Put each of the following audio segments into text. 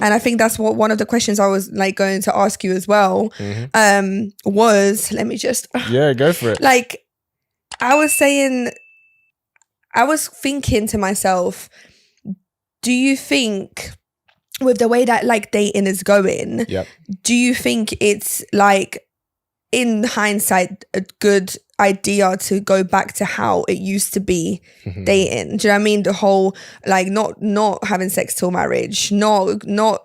And I think that's what one of the questions I was like going to ask you as well. Was, let me just go for it. Like, I was thinking to myself, do you think with the way that like dating is going, do you think it's like in hindsight a good idea to go back to how it used to be dating? Do you know what I mean? The whole like not having sex till marriage, not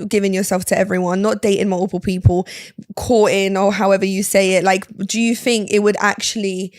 giving yourself to everyone, not dating multiple people, courting or however you say it. Like, do you think it would actually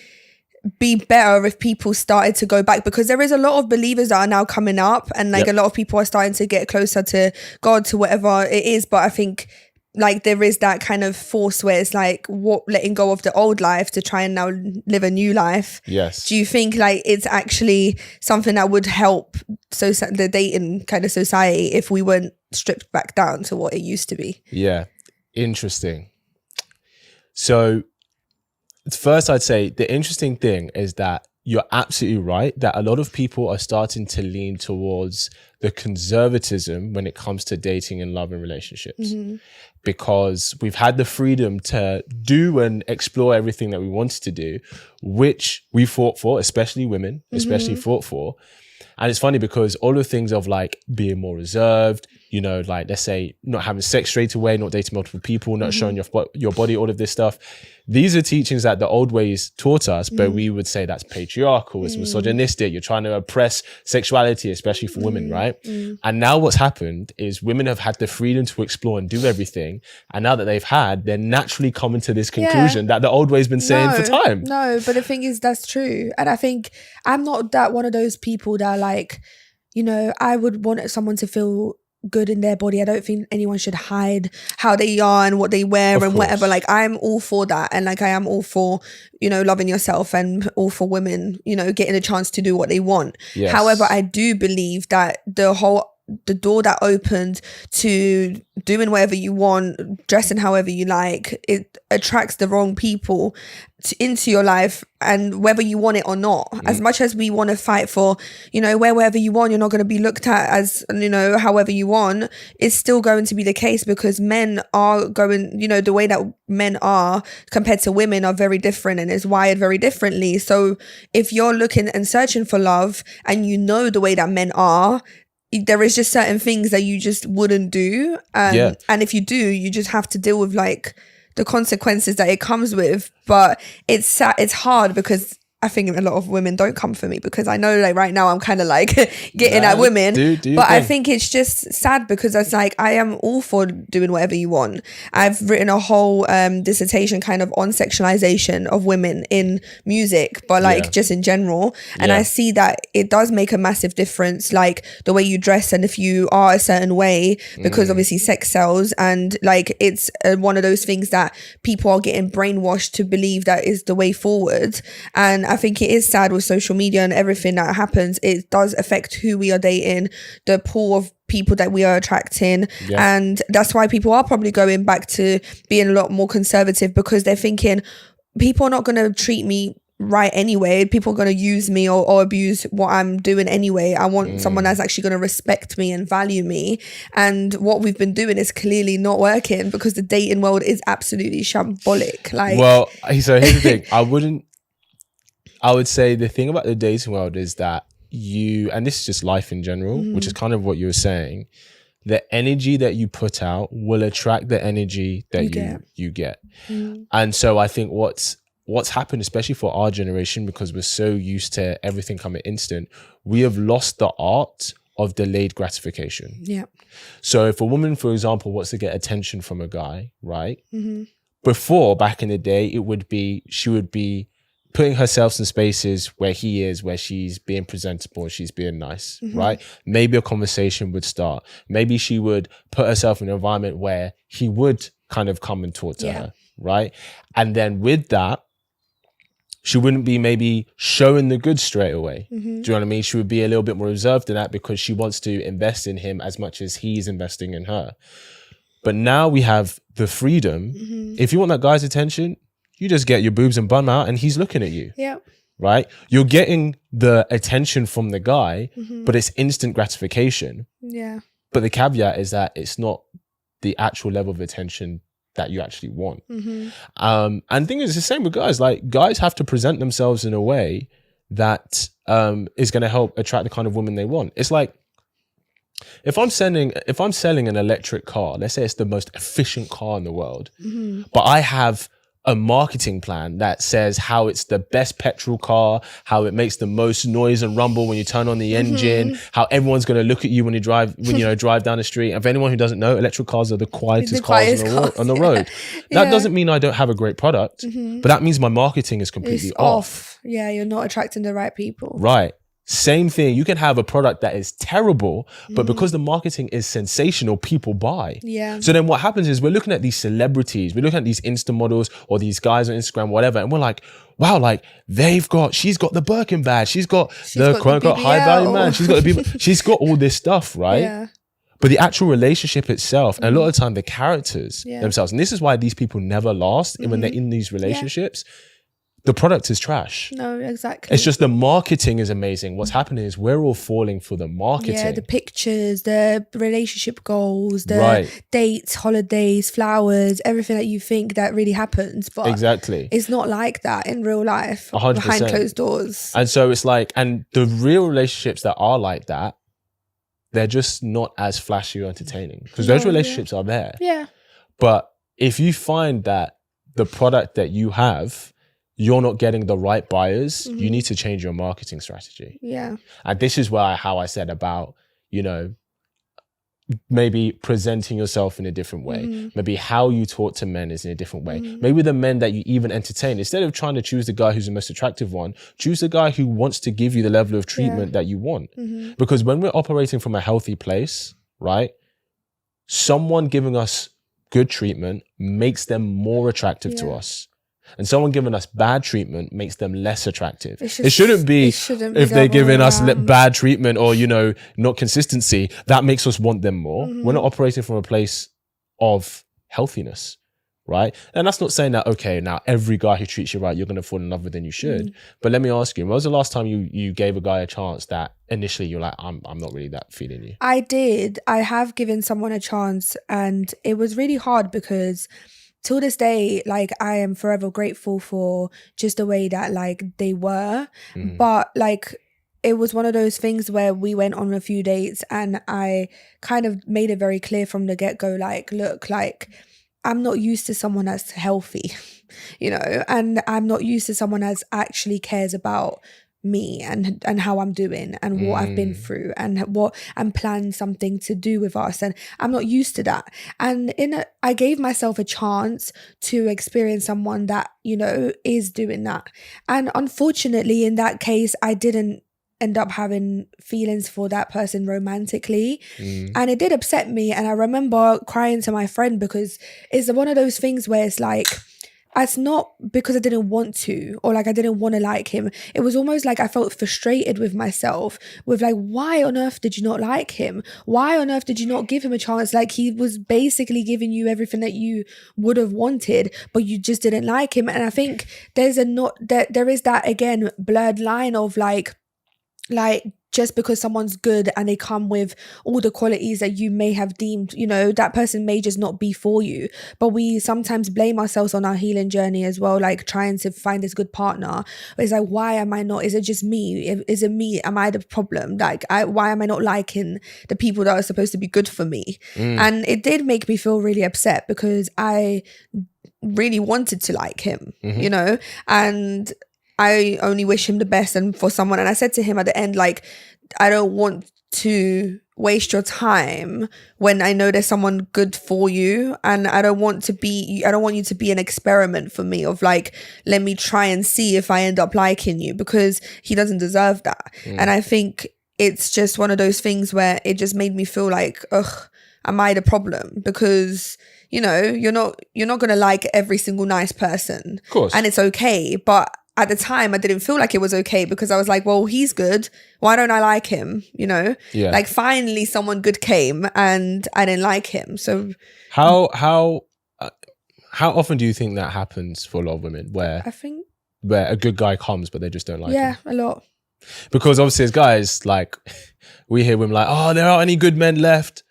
be better if people started to go back? Because there is a lot of believers that are now coming up, and like a lot of people are starting to get closer to God, to whatever it is. But I think like there is that kind of force where it's like letting go of the old life to try and now live a new life. Yes. Do you think like it's actually something that would help the dating kind of society if we weren't stripped back down to what it used to be? Yeah. Interesting. So first, I'd say the interesting thing is that you're absolutely right that a lot of people are starting to lean towards the conservatism when it comes to dating and love and relationships, because we've had the freedom to do and explore everything that we wanted to do, which we fought for, especially women, especially fought for. And it's funny because all the things of like being more reserved, you know, like let's say not having sex straight away, not dating multiple people, not showing your body, all of this stuff. These are teachings that the old ways taught us, but we would say that's patriarchal, it's misogynistic, you're trying to oppress sexuality, especially for women, right? And now what's happened is women have had the freedom to explore and do everything. And now that they're naturally coming to this conclusion that the old way's been saying for time. No, but the thing is, that's true. And I think I'm not that one of those people that like, you know, I would want someone to feel good in their body. I don't think anyone should hide how they are and what they wear and whatever. Like, I'm all for that, and like I am all for, you know, loving yourself, and all for women, you know, getting a chance to do what they want. However, I do believe that the door that opened to doing whatever you want, dressing however you like, it attracts the wrong people into your life, and whether you want it or not. As much as we want to fight for, you know, wear wherever you want, you're not going to be looked at as, you know, however you want, it's still going to be the case, because men are going, you know, the way that men are compared to women are very different and is wired very differently. So if you're looking and searching for love, and you know the way that men are, there is just certain things that you just wouldn't do. And if you do, you just have to deal with like the consequences that it comes with. But it's hard, because I think a lot of women don't come for me, because I know like right now I'm kind of like getting at women, but I think it's just sad, because it's like, I am all for doing whatever you want. I've written a whole dissertation kind of on sexualization of women in music, but like just in general. And I see that it does make a massive difference, like the way you dress, and if you are a certain way, because obviously sex sells, and like it's one of those things that people are getting brainwashed to believe that is the way forward. And I think it is sad with social media and everything that happens. It does affect who we are dating, the pool of people that we are attracting. And that's why people are probably going back to being a lot more conservative, because they're thinking people are not going to treat me right anyway. People are going to use me or abuse what I'm doing anyway. I want someone that's actually going to respect me and value me. And what we've been doing is clearly not working, because the dating world is absolutely shambolic. Like, well, so here's the thing. I would say the thing about the dating world is that and this is just life in general, which is kind of what you were saying, the energy that you put out will attract the energy that you get. And so I think what's happened, especially for our generation, because we're so used to everything coming instant, we have lost the art of delayed gratification. So if a woman, for example, wants to get attention from a guy, right? Before, back in the day, she would be putting herself in spaces where he is, where she's being presentable, she's being nice, right? Maybe a conversation would start. Maybe she would put herself in an environment where he would kind of come and talk to her, right? And then with that, she wouldn't be maybe showing the goods straight away. Do you know what I mean? She would be a little bit more reserved in that, because she wants to invest in him as much as he's investing in her. But now we have the freedom. If you want that guy's attention, you just get your boobs and bum out and he's looking at you. Right? You're getting the attention from the guy, but it's instant gratification. But the caveat is that it's not the actual level of attention that you actually want. And the thing is, it's the same with guys. Like, guys have to present themselves in a way that is going to help attract the kind of woman they want. It's like, if I'm selling an electric car, let's say it's the most efficient car in the world, but I have a marketing plan that says how it's the best petrol car, how it makes the most noise and rumble when you turn on the engine, how everyone's going to look at you when you drive down the street. And for anyone who doesn't know, electric cars are the quietest cars on the road. That doesn't mean I don't have a great product, but that means my marketing is completely off. Yeah, you're not attracting the right people. Right. Same thing. You can have a product that is terrible, but because the marketing is sensational, people buy. Yeah. So then what happens is we're looking at these celebrities, we're looking at these Insta models or these guys on Instagram, whatever, and we're like, wow, like she's got the Birkin bag, she's got the quote unquote high value man, she's got the she's got all this stuff, right? Yeah. But the actual relationship itself, and a lot of the time the characters themselves, and this is why these people never last when they're in these relationships. The product is trash. No, exactly. It's just the marketing is amazing. What's happening is we're all falling for the marketing. Yeah, the pictures, the relationship goals, the dates, holidays, flowers, everything that you think that really happens. But exactly, it's not like that in real life, 100%. Behind closed doors. And so it's like, and the real relationships that are like that, they're just not as flashy or entertaining because those relationships are there. Yeah. But if you find that the product that you have, you're not getting the right buyers, you need to change your marketing strategy. Yeah. And this is how I said about, maybe presenting yourself in a different way. Maybe how you talk to men is in a different way. Maybe the men that you even entertain, instead of trying to choose the guy who's the most attractive one, choose the guy who wants to give you the level of treatment that you want. Because when we're operating from a healthy place, right, someone giving us good treatment makes them more attractive to us. And someone giving us bad treatment makes them less attractive. It shouldn't be if they're giving us bad treatment or, not consistency, that makes us want them more. We're not operating from a place of healthiness, right? And that's not saying that, okay, now every guy who treats you right, you're going to fall in love with, then you should. But let me ask you, when was the last time you gave a guy a chance that initially you're like, I'm not really that feeling you? I did. I have given someone a chance and it was really hard because till this day, like, I am forever grateful for just the way that, like, they were. But, like, it was one of those things where we went on a few dates and I kind of made it very clear from the get-go, like, look, like, I'm not used to someone that's healthy, and I'm not used to someone that actually cares about me and how I'm doing and what I've been through and plan something to do with us, and I'm not used to that. And I gave myself a chance to experience someone that is doing that, and unfortunately in that case I didn't end up having feelings for that person romantically, and it did upset me. And I remember crying to my friend because it's one of those things where it's like, it's not because I didn't want to or like I didn't want to like him. It was almost like I felt frustrated with myself with like, why on earth did you not like him? Why on earth did you not give him a chance? Like, he was basically giving you everything that you would have wanted, but you just didn't like him. And I think there is that again blurred line of like just because someone's good and they come with all the qualities that you may have deemed, that person may just not be for you. But we sometimes blame ourselves on our healing journey as well, like trying to find this good partner. It's like, why am I not? Is it just me? Is it me? Am I the problem? Like, why am I not liking the people that are supposed to be good for me? And it did make me feel really upset because I really wanted to like him, and I only wish him the best and for someone. And I said to him at the end, like, I don't want to waste your time when I know there's someone good for you, and I don't want you to be an experiment for me of like, let me try and see if I end up liking you, because he doesn't deserve that. And I think it's just one of those things where it just made me feel like, ugh, am I the problem? Because you're not gonna like every single nice person, of course, and it's okay. But at the time I didn't feel like it was okay because I was like, well, he's good, why don't I like him? Like, finally someone good came and I didn't like him. So how often do you think that happens for a lot of women where a good guy comes but they just don't like him? Yeah, a lot. Because obviously as guys, like, we hear women like, oh, there aren't any good men left.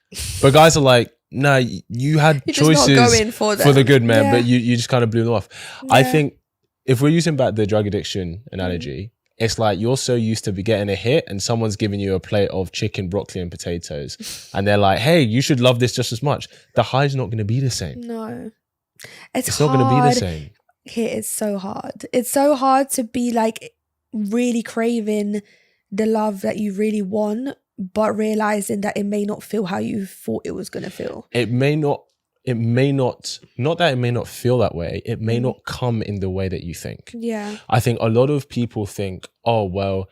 But guys are like, nah, you had You're just not choices going for for the good men, Yeah. but you just kind of blew them off. Yeah. I think if we're using back the drug addiction analogy, it's like you're so used to be getting a hit and someone's giving you a plate of chicken, broccoli and potatoes. And they're like, hey, you should love this just as much. The high's not going to be the same. No. It's not going to be the same. It's so hard. It's so hard to be like really craving the love that you really want, but realizing that it may not feel how you thought it was going to feel. It may not, not that it may not feel that way. It may not come in the way that you think. Yeah. I think a lot of people think, oh, well,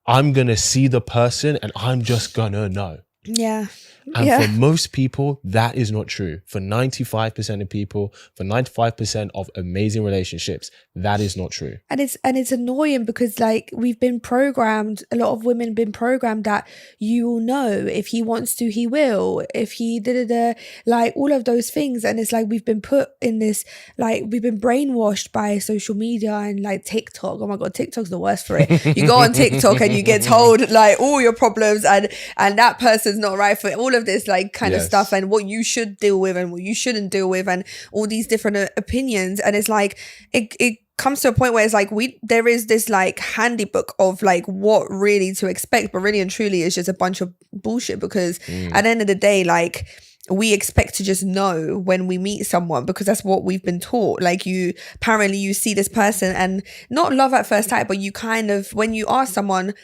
I'm going to see the person and I'm just going to know. Yeah. And for most people, that is not true. For 95% of people, for 95% of amazing relationships, that is not true. And it's annoying because like we've been programmed, a lot of women been programmed that you will know if he wants to, he will, if he like all of those things. And it's like we've been put in this, like we've been brainwashed by social media and like TikTok. Oh my God, TikTok's the worst for it. You go on TikTok and you get told like all your problems and that person's not right for all of this like kind of stuff and what you should deal with and what you shouldn't deal with and all these different opinions. And it's like it comes to a point where it's like there is this like handybook of like what really to expect, but really and truly it's just a bunch of bullshit because at the end of the day, like we expect to just know when we meet someone because that's what we've been taught. Like you see this person and not love at first sight, but you kind of, when you ask someone.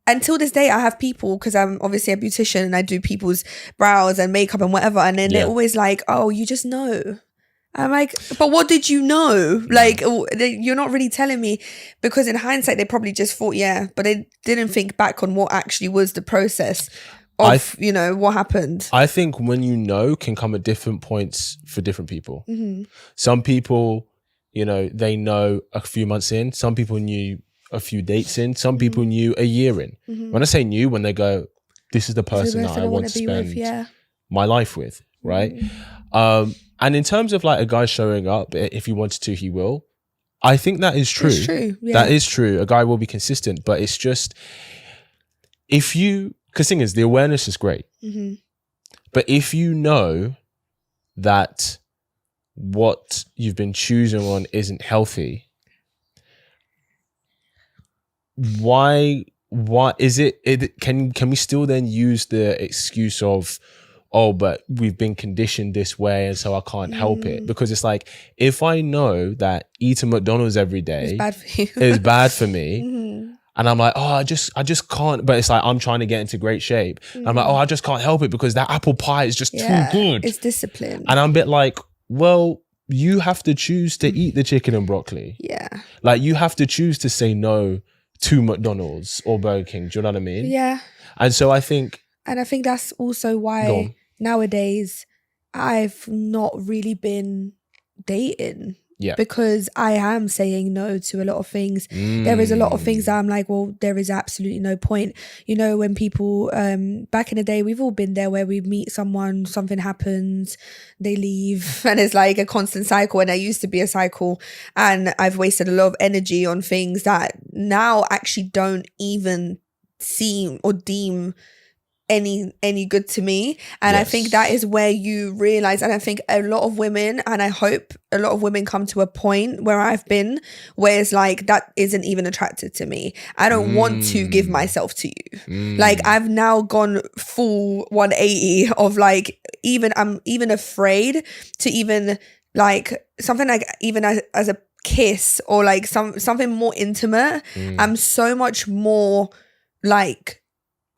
Until this day, I have people, because I'm obviously a beautician and I do people's brows and makeup and whatever. And then they're always like, oh, you just know. I'm like, but what did you know? Like, you're not really telling me. Because in hindsight, they probably just thought, but they didn't think back on what actually was the process of, what happened. I think when you know can come at different points for different people. Some people, they know a few months in. Some people knew a few dates in, some people knew a year in. When I say new, when they go, this is the person that I want to spend my life with, right? And in terms of like a guy showing up, if he wanted to, he will. I think that is true. It's true. That is true. A guy will be consistent, but it's just, because thing is, the awareness is great. But if you know that what you've been choosing on isn't healthy, why is it can we still then use the excuse of, oh, but we've been conditioned this way and so I can't help it? Because it's like, if I know that eating McDonald's every day is bad for me and I'm like, oh, I just can't, but it's like I'm trying to get into great shape. I'm like, oh, I just can't help it because that apple pie is just too good. It's discipline. And I'm a bit like, well, you have to choose to eat the chicken and broccoli. Like you have to choose to say no to McDonald's or Burger King. Do you know what I mean? Yeah. And so I think that's also why nowadays I've not really been dating. Because I am saying no to a lot of things. There is a lot of things that I'm like, well, there is absolutely no point. When people, back in the day, we've all been there where we meet someone, something happens, they leave, and it's like a constant cycle. And there used to be a cycle, and I've wasted a lot of energy on things that now actually don't even seem or deem any good to me. And I think that is where you realize, and I think a lot of women, and I hope a lot of women come to a point where I've been, where it's like, that isn't even attracted to me. I don't want to give myself to you. Like I've now gone full 180 of like, I'm even afraid to even like something like even as a kiss or like something more intimate. I'm so much more like,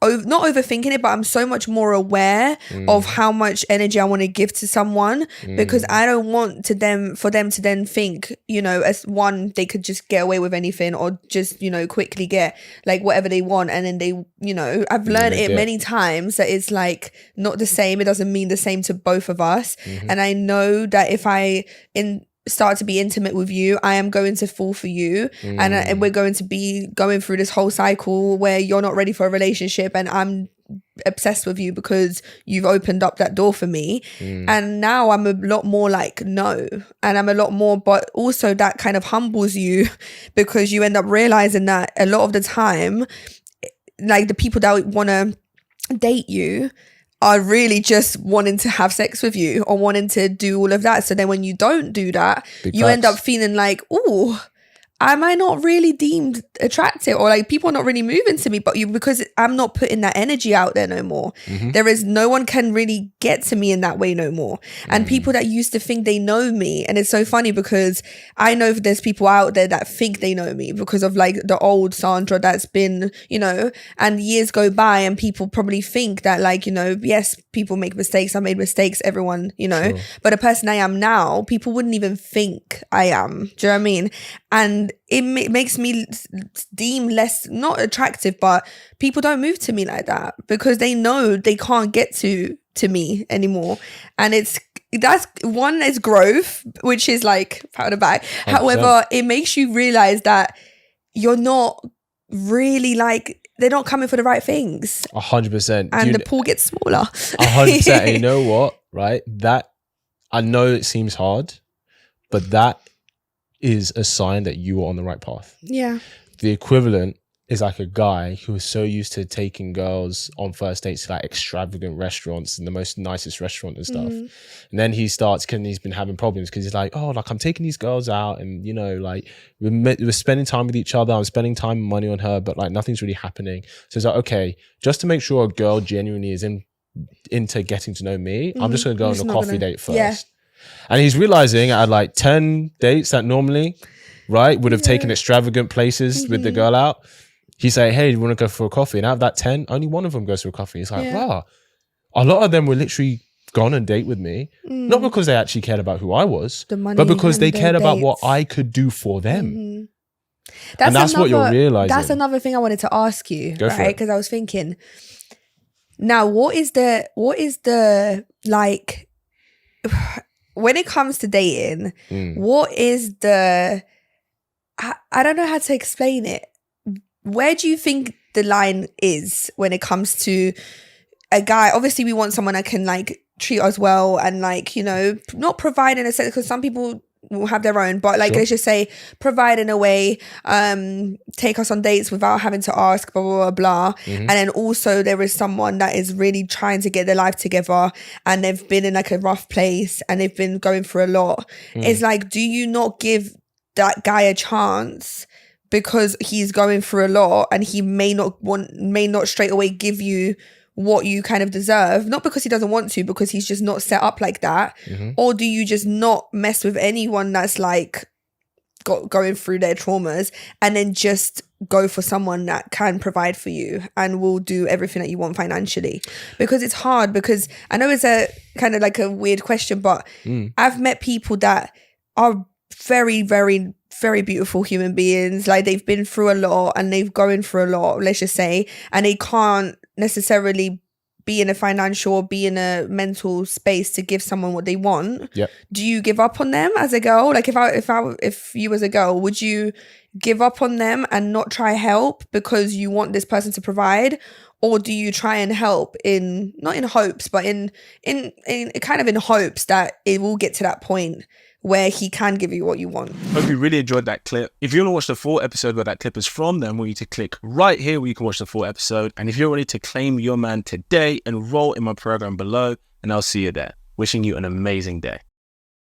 not overthinking it, but I'm so much more aware of how much energy I want to give to someone because I don't want for them to then think, as one, they could just get away with anything or just, quickly get like whatever they want. And then they, I've learned it many times that it's like not the same. It doesn't mean the same to both of us. And I know that if I start to be intimate with you, I am going to fall for you, and we're going to be going through this whole cycle where you're not ready for a relationship and I'm obsessed with you because you've opened up that door for me. And now I'm a lot more like no, and I'm a lot more, but also that kind of humbles you because you end up realizing that a lot of the time, like the people that want to date you are really just wanting to have sex with you or wanting to do all of that. So then when you don't do that, you end up feeling like, oh, am I not really deemed attractive, or like people are not really moving to me, but because I'm not putting that energy out there no more. There is no one can really get to me in that way no more. And people that used to think they know me, and it's so funny because I know there's people out there that think they know me because of like the old Sandra that's been, you know, and years go by and people probably think that like, you know, yes, people make mistakes. I made mistakes, everyone, you know, but the person I am now, people wouldn't even think I am. Do you know what I mean? And it makes me deem less, not attractive, but people don't move to me like that because they know they can't get to me anymore. And that's one is growth, which is like pat on the back. 100%. However, it makes you realize that you're not really like, they're not coming for the right things. 100%. And the pool gets smaller. 100%. And you know what, right? That, I know it seems hard, but that is a sign that you are on the right path. Yeah. The equivalent is like a guy who is so used to taking girls on first dates to like extravagant restaurants and the most nicest restaurant and stuff. And then he starts, he's been having problems because he's like, oh, like I'm taking these girls out and, you know, like we're spending time with each other. I'm spending time and money on her, but like nothing's really happening. So it's like, okay, just to make sure a girl genuinely is into getting to know me, I'm just going to go on a coffee date first. Yeah. And he's realizing at like 10 dates that normally, right, would have taken extravagant places with the girl out. He's like, hey, do you want to go for a coffee? And out of that 10, only one of them goes for a coffee. He's like, wow, a lot of them were literally gone on a date with me. Not because they actually cared about who I was, but because they cared about what I could do for them. That's what you're realizing. That's another thing I wanted to ask you, right? Because I was thinking, now what is the like, when it comes to dating, what is the, I don't know how to explain it. Where do you think the line is when it comes to a guy? Obviously, we want someone that can like treat us well and like, you know, not provide in a sense, because some people will have their own, but like, let's just say provide in a way, take us on dates without having to ask, blah, blah, blah, blah. And then also there is someone that is really trying to get their life together and they've been in like a rough place and they've been going through a lot. It's like, do you not give that guy a chance because he's going through a lot and he may not straight away give you what you kind of deserve, not because he doesn't want to, because he's just not set up like that? Or do you just not mess with anyone that's like going through their traumas and then just go for someone that can provide for you and will do everything that you want financially? Because it's hard, because I know it's a kind of like a weird question, but I've met people that are very, very, very beautiful human beings. Like they've been through a lot and they've going through a lot, let's just say, and they can't necessarily be in a financial or be in a mental space to give someone what they want. Do you give up on them as a girl? Like if you was a girl, would you give up on them and not try help because you want this person to provide? Or do you try and help in, not in hopes, but in kind of in hopes that it will get to that point where he can give you what you want? Hope you really enjoyed that clip. If you want to watch the full episode where that clip is from, then I want you to click right here where you can watch the full episode. And if you're ready to claim your man today, enroll in my program below, and I'll see you there. Wishing you an amazing day.